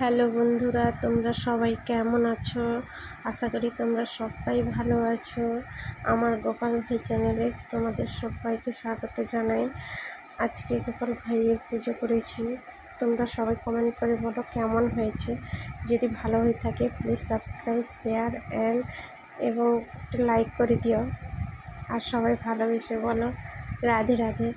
Hello বন্ধুরা, তোমরা সবাই কেমন আছো? আশা করি তোমরা সবাই ভালো আছো। আমার গোপাল ভাই চ্যানেলে তোমাদের সবাইকে স্বাগত জানাই। আজকে গোপাল ভাইয়ের পুজো করেছি। তোমরা সবাই কমেন্ট করে বলো কেমন হয়েছে। যদি ভালো হয়ে থাকে প্লিজ সাবস্ক্রাইব, শেয়ার এবং একটা লাইক করে দিও। আর সবাই ভালোবেসে বলো রাধে রাধে।